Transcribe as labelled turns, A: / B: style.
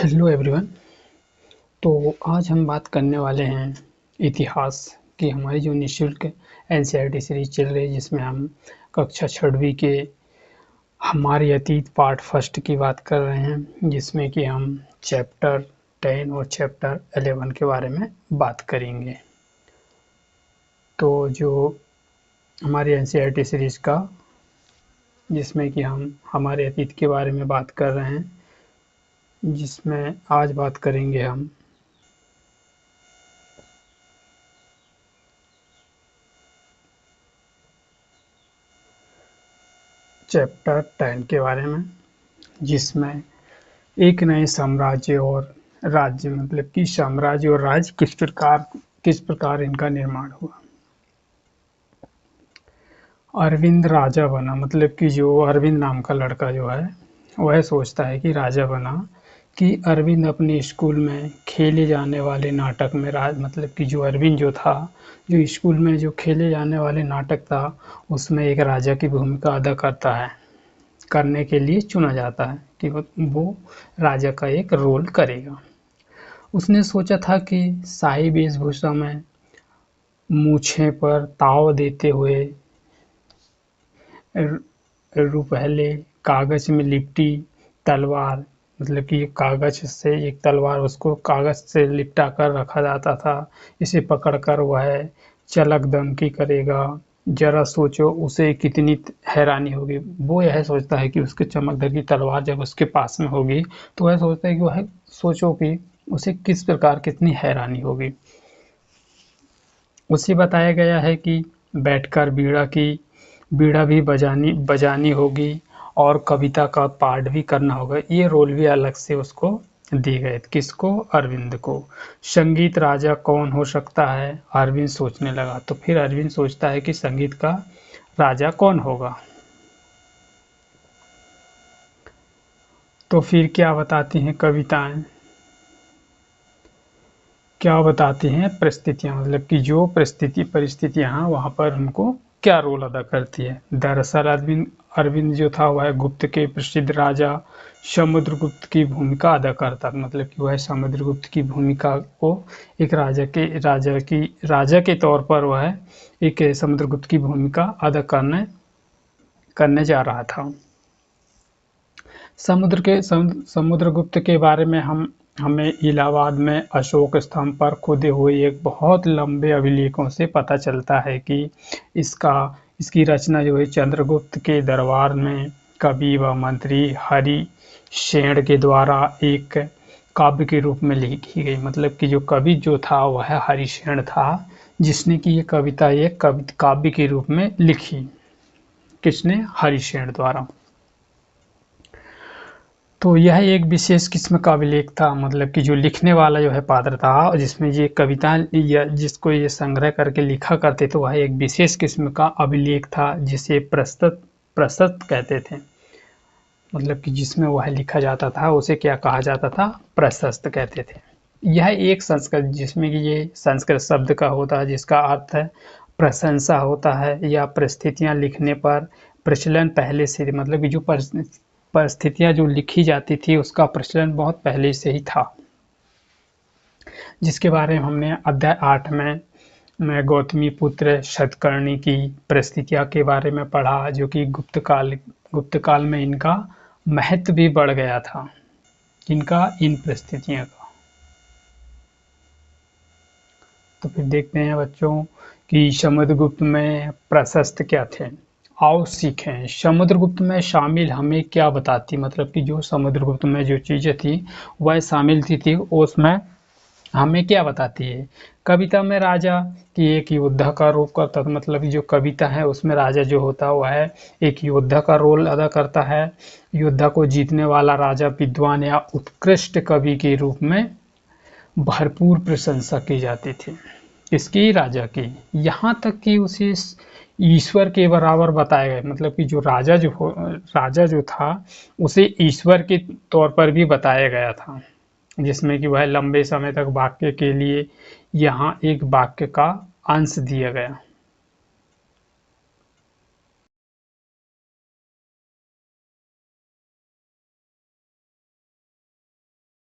A: Hello everyone. तो आज हम बात करने वाले हैं इतिहास की। हमारी जो निःशुल्क एनसीईआरटी सीरीज चल रही है, जिसमें हम कक्षा 6वीं के हमारे अतीत पार्ट फर्स्ट की बात कर रहे हैं, जिसमें कि हम चैप्टर 10 और चैप्टर 11 के बारे में बात करेंगे। तो जो हमारी एनसीईआरटी सीरीज का, जिसमें कि हम हमारे अतीत के बारे में बात कर रहे हैं, जिसमें आज बात करेंगे हम चैप्टर 10 के बारे में, जिसमें एक नए साम्राज्य और राज्य, मतलब कि साम्राज्य और राज्य किस प्रकार इनका निर्माण हुआ। अरविंद राजा बना, मतलब कि जो अरविंद नाम का लड़का जो है वह सोचता है कि राजा बना कि अरविंद अपने स्कूल में खेले जाने वाले नाटक में मतलब कि जो अरविंद जो था, जो स्कूल में जो खेले जाने वाले नाटक था, उसमें एक राजा की भूमिका अदा करने के लिए चुना जाता है कि वो राजा का एक रोल करेगा। उसने सोचा था कि शाही वेशभूषा में मूछें पर ताव देते हुए, रुपहले कागज में लिपटी तलवार, मतलब कि कागज से एक तलवार, उसको कागज से लिपटा कर रखा जाता था। इसे पकड़कर वह चलक दमकी करेगा, जरा सोचो उसे कितनी हैरानी होगी। वो यह सोचता है कि उसके चमकदर की तलवार जब उसके पास में होगी, तो वह सोचता है कि वह सोचो कि उसे किस प्रकार कितनी हैरानी होगी। उसे बताया गया है कि बैठकर बीड़ा भी बजानी होगी और कविता का पाठ भी करना होगा। ये रोल भी अलग से उसको दिए गए। किसको? अरविंद को। संगीत राजा कौन हो सकता है? अरविंद सोचने लगा। तो फिर अरविंद सोचता है कि संगीत का राजा कौन होगा। तो फिर क्या बताती हैं कविताएं, क्या बताती हैं परिस्थितियां, मतलब कि जो परिस्थितियां वहां पर उनको क्या रोल अदा करती है। दरअसल अरविंद जो था वह गुप्त के प्रसिद्ध राजा समुद्रगुप्त की भूमिका अदा करता, मतलब कि वह समुद्रगुप्त की भूमिका को एक राजा के तौर पर वह एक समुद्रगुप्त की भूमिका अदा करने जा रहा था। समुद्रगुप्त के बारे में हमें इलाहाबाद में अशोक स्तंभ पर खुदे हुए एक बहुत लंबे अभिलेखों से पता चलता है कि इसकी रचना जो है चंद्रगुप्त के दरबार में कवि व मंत्री हरिशेन के द्वारा एक काव्य के रूप में लिखी गई। मतलब कि जो कवि जो था वह हरिशेन था, जिसने कि ये कविता एक काव्य के रूप में लिखी। किसने? हरिशेन द्वारा। तो यह एक विशेष किस्म का अभिलेख था, मतलब कि जो लिखने वाला जो है पात्र था, जिसमें ये कविता जिसको ये संग्रह करके लिखा करते थे, वह एक विशेष किस्म का अभिलेख था, जिसे प्रशस्त कहते थे। मतलब कि जिसमें वह लिखा जाता था उसे क्या कहा जाता था? प्रशस्त कहते थे। यह एक संस्कृत, जिसमें कि ये संस्कृत शब्द का होता है, जिसका अर्थ है प्रशंसा होता है या परिस्थितियां लिखने पर प्रचलन पहले से, मतलब कि जो परिस्थितियां जो लिखी जाती थी उसका प्रचलन बहुत पहले से ही था, जिसके बारे में हमने अध्याय 8 में गौतमी पुत्र शतकर्णी की परिस्थितियां के बारे में पढ़ा, जो कि गुप्त काल में इनका महत्व भी बढ़ गया था। इनका इन परिस्थितियों का। तो फिर देखते हैं बच्चों कि समुद्रगुप्त में प्रशस्त क्या थे। आओ सीखें। समुद्रगुप्त में शामिल हमें क्या बताती, मतलब कि जो समुद्रगुप्त में जो चीज़ें थी वह शामिल थी उसमें हमें क्या बताती है। कविता में राजा की एक योद्धा का रूप करता था, मतलब जो कविता है उसमें राजा जो होता है वह एक योद्धा का रोल अदा करता है। योद्धा को जीतने वाला राजा विद्वान या उत्कृष्ट कवि के रूप में भरपूर प्रशंसा की जाती थी। इसकी राजा की, यहाँ तक कि उसे ईश्वर के बराबर बताया गया, मतलब कि जो राजा जो था उसे ईश्वर के तौर पर भी बताया गया था, जिसमें कि वह लंबे समय तक वाक्य के लिए यहाँ एक वाक्य का अंश दिया गया।